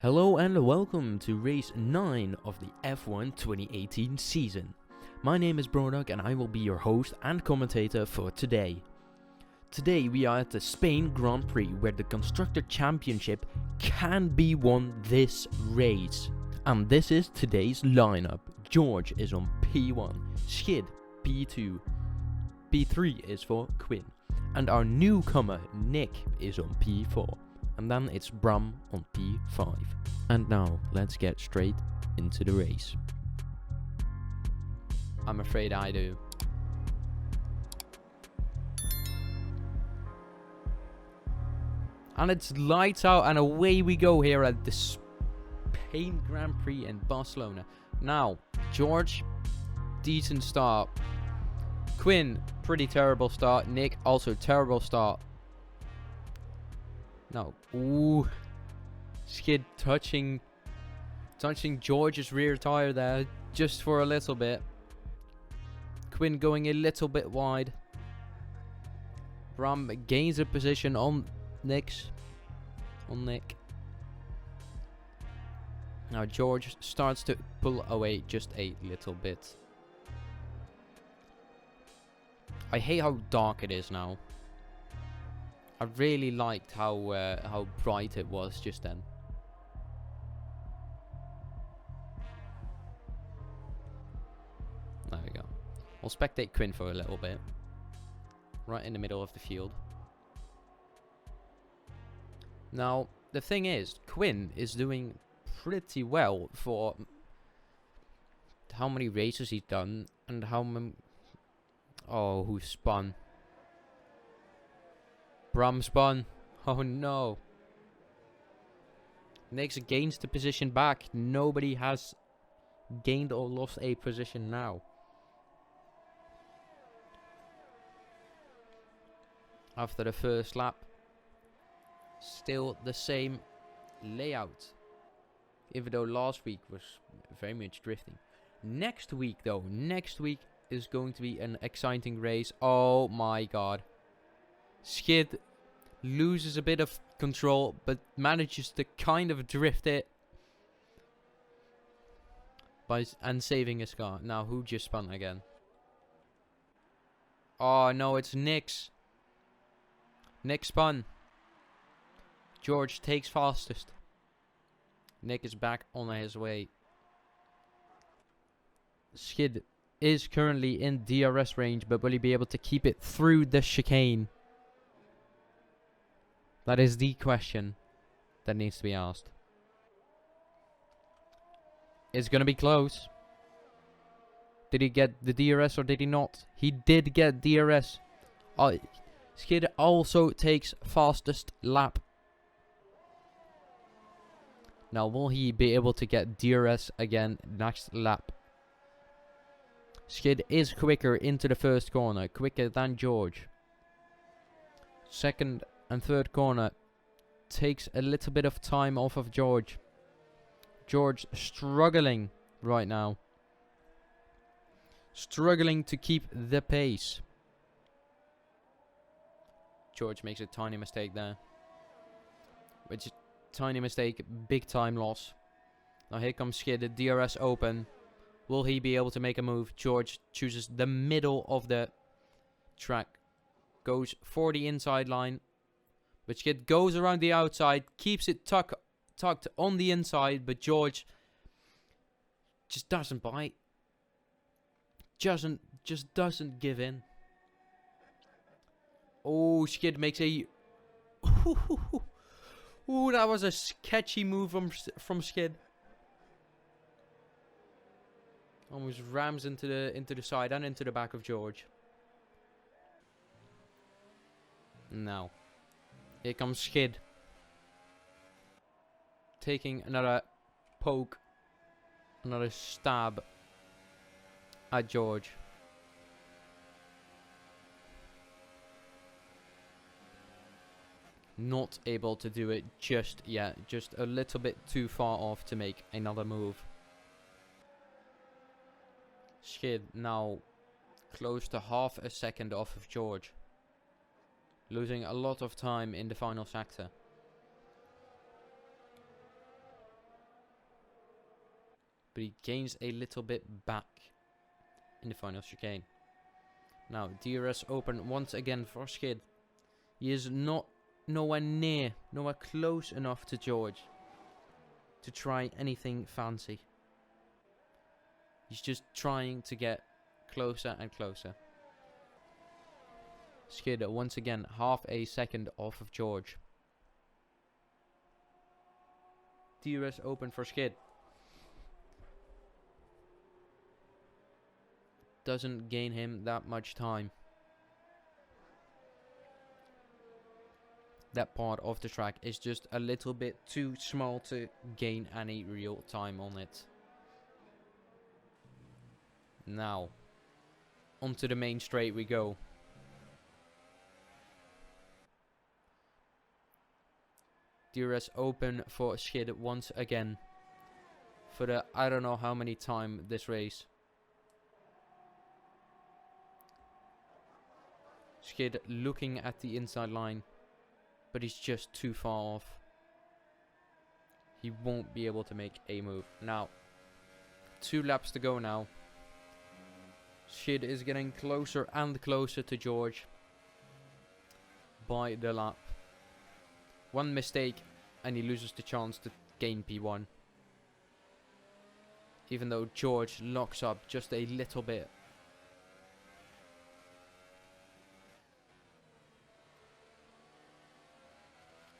Hello and welcome to race 9 of the F1 2018 season. My name is Brodok and I will be your host and commentator for today. Today we are at the Spain Grand Prix where the Constructor Championship can be won this race. And this is today's lineup. George is on P1, Skid P2, P3 is for Quinn, and our newcomer Nick is on P4. And then it's Bram on P5. And now, let's get straight into the race. I'm afraid I do. And it's lights out and away we go here at the Spain Grand Prix in Barcelona. Now, George, decent start. Quinn, pretty terrible start. Nick, also terrible start. No. Ooh. Skid touching George's rear tire there just for a little bit. Quinn going a little bit wide. Bram gains a position on Nick. Now George starts to pull away just a little bit. I hate how dark it is now. I really liked how bright it was just then. There we go. We'll spectate Quinn for a little bit. Right in the middle of the field. Now, the thing is, Quinn is doing pretty well for how many races he's done and how many... Oh, who spun? Bram spun. Oh no. Nick gains the position back. Nobody has gained or lost a position now. After the first lap. Still the same layout. Even though last week was very much drifting. Next week though. Next week is going to be an exciting race. Oh my god. Skid loses a bit of control, but manages to kind of drift it and saving his car. Now, who just spun again? Oh no, it's Nick's. Nick spun. George takes fastest. Nick is back on his way. Skid is currently in DRS range, but will he be able to keep it through the chicane? That is the question that needs to be asked. It's going to be close. Did he get the DRS or did he not? He did get DRS. Skid also takes fastest lap. Now, will he be able to get DRS again next lap? Skid is quicker into the first corner. Quicker than George. Second and third corner takes a little bit of time off of George. George struggling right now. Struggling to keep the pace. George makes a tiny mistake there. Which, tiny mistake, big time loss. Now here comes Skid, the DRS open. Will he be able to make a move? George chooses the middle of the track. Goes for the inside line. But Skid goes around the outside, keeps it tucked on the inside, but George just doesn't bite. Just doesn't give in. Oh, Skid makes a... Ooh, that was a sketchy move from Skid. Almost rams into the side and into the back of George. Now. Here comes Skid. Taking another poke. Another stab at George. Not able to do it just yet. Just a little bit too far off to make another move. Skid now close to half a second off of George. Losing a lot of time in the final sector. but he gains a little bit back in the final chicane. Now, DRS open once again for Skid. He is nowhere close enough to George to try anything fancy. He's just trying to get closer and closer. Skid once again half a second off of George. DRS open for Skid. Doesn't gain him that much time. That part of the track is just a little bit too small to gain any real time on it. Now, onto the main straight we go. DRS open for Skid once again. For the I don't know how many time this race. Skid looking at the inside line, but he's just too far off. He won't be able to make a move. Now, 2 laps to go now. Skid is getting closer and closer to George by the lap. One mistake and he loses the chance to gain P1. Even though George locks up just a little bit.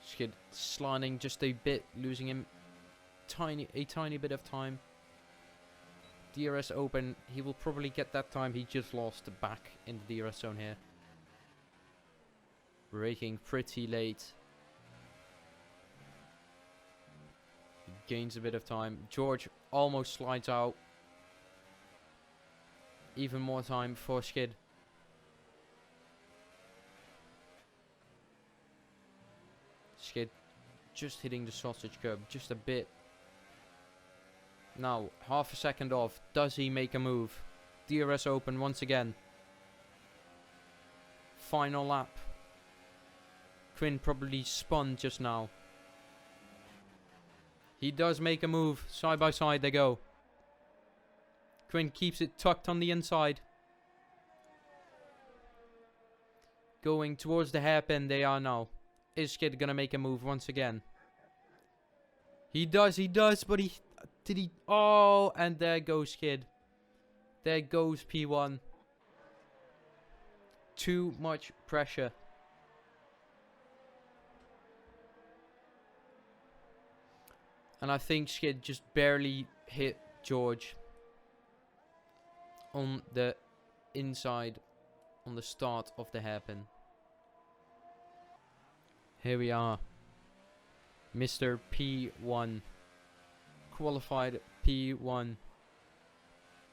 Skid sliding just a bit, losing him a tiny bit of time. DRS open, he will probably get that time he just lost back in the DRS zone here. Braking pretty late. He gains a bit of time. George almost slides out. Even more time for Skid. Skid just hitting the sausage curb just a bit. Now, half a second off. Does he make a move? DRS open once again. Final lap. Quinn probably spun just now. He does make a move. Side by side they go. Quinn keeps it tucked on the inside. Going towards the hairpin they are now. Is Skid gonna make a move once again? He does, but did he? Oh, and there goes Skid. There goes P1. Too much pressure. And I think Skid just barely hit George on the inside, on the start of the hairpin. Here we are. Mr. P1. Qualified P1.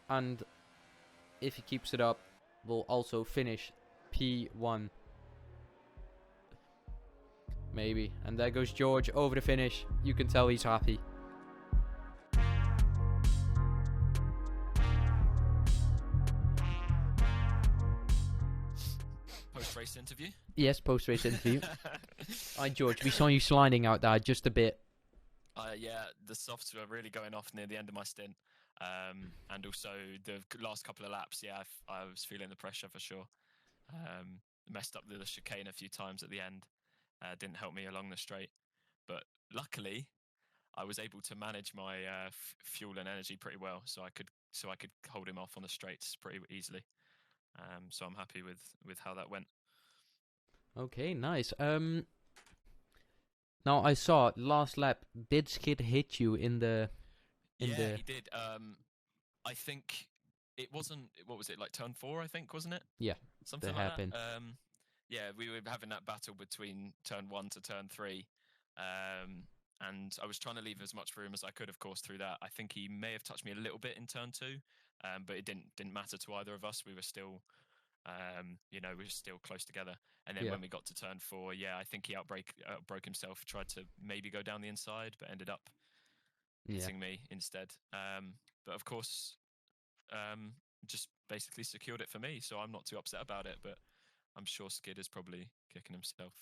And if he keeps it up, will also finish P1. Maybe. And there goes George over the finish. You can tell he's happy. Post-race interview? Yes, post-race interview. Hi, George. We saw you sliding out there just a bit. Yeah, the softs were really going off near the end of my stint. And also the last couple of laps, yeah, I was feeling the pressure for sure. Messed up the chicane a few times at the end. Didn't help me along the straight. But luckily, I was able to manage my fuel and energy pretty well, so I could hold him off on the straights pretty easily. So I'm happy with how that went. Okay, nice. Now I saw last lap. Did Skid hit you in the? He did. I think it wasn't. What was it, like turn 4? I think, wasn't it? Yeah, something that like happened. that. Yeah, we were having that battle between turn 1 to turn 3. And I was trying to leave as much room as I could, of course, through that. I think he may have touched me a little bit in turn 2, but it didn't matter to either of us. We were still, we were still close together. And then when we got to turn 4, yeah, I think he outbroke himself, tried to maybe go down the inside, but ended up hitting me instead. But of course, just basically secured it for me, so I'm not too upset about it. But I'm sure Skid is probably kicking himself.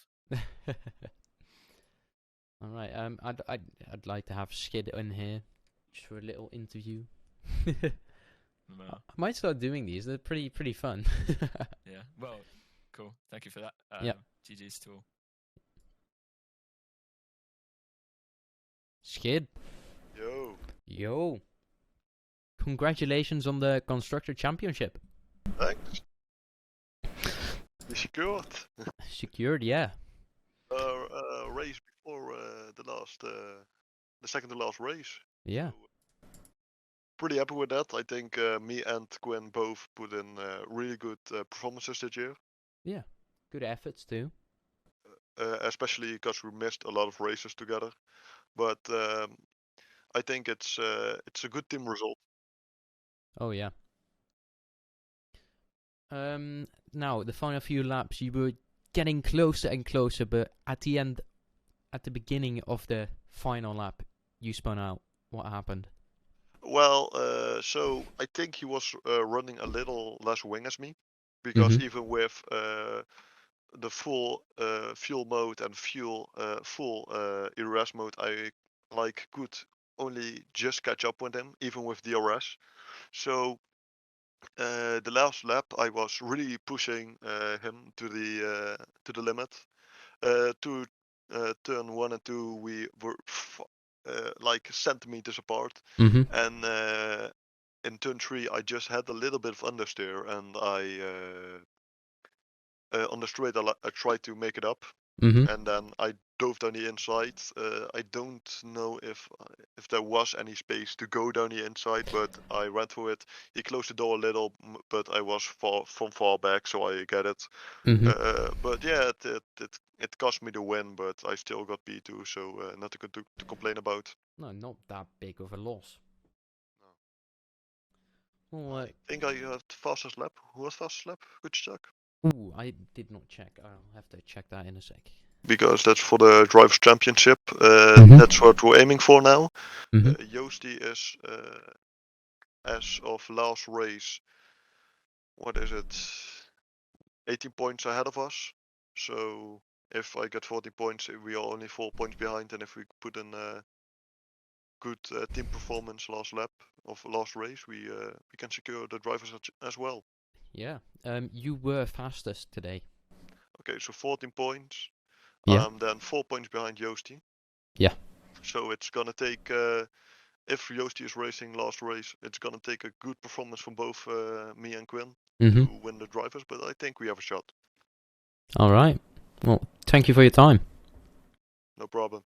All right. I'd like to have Skid in here just for a little interview. No. I might start doing these. They're pretty fun. Yeah. Well, cool. Thank you for that. Yep. GG's to all. Skid. Yo. Congratulations on the Constructor Championship. Thanks. You secured. Secured, yeah. Race before the second to last race. Yeah. So, pretty happy with that. I think me and Quinn both put in really good performances this year. Yeah. Good efforts too. Especially because we missed a lot of races together. But I think it's a good team result. Oh yeah. Now the final few laps, you were getting closer and closer, but at the beginning of the final lap, you spun out. What happened? Well, so I think he was running a little less wing as me, because even with the full fuel mode and full ERS mode, I could only just catch up with him, even with DRS. So the last lap, I was really pushing him to the limit. To turn 1 and 2, we were like centimeters apart, and in turn 3, I just had a little bit of understeer, and on the straight I tried to make it up, and then I dove down the inside. I don't know if there was any space to go down the inside, but I ran through it. He closed the door a little, but I was far back, so I get it. But yeah, it cost me the win, but I still got P2, so nothing to complain about. No, not that big of a loss. No. Well, I think I had fastest lap. Who was fastest lap? Good check. Ooh, I did not check. I'll have to check that in a sec. Because that's for the Drivers' Championship. That's what we're aiming for now. Joosti is, as of last race, what is it? 18 points ahead of us. So if I get 40 points, we are only 4 points behind. And if we put in a good team performance last lap of last race, we can secure the drivers as well. Yeah. You were fastest today. Okay, so 14 points. Yeah. Then 4 points behind Joosti. Yeah. So it's gonna take, if Joosti is racing last race, it's gonna take a good performance from both me and Quinn to win the drivers. But I think we have a shot. All right. Well, thank you for your time. No problem.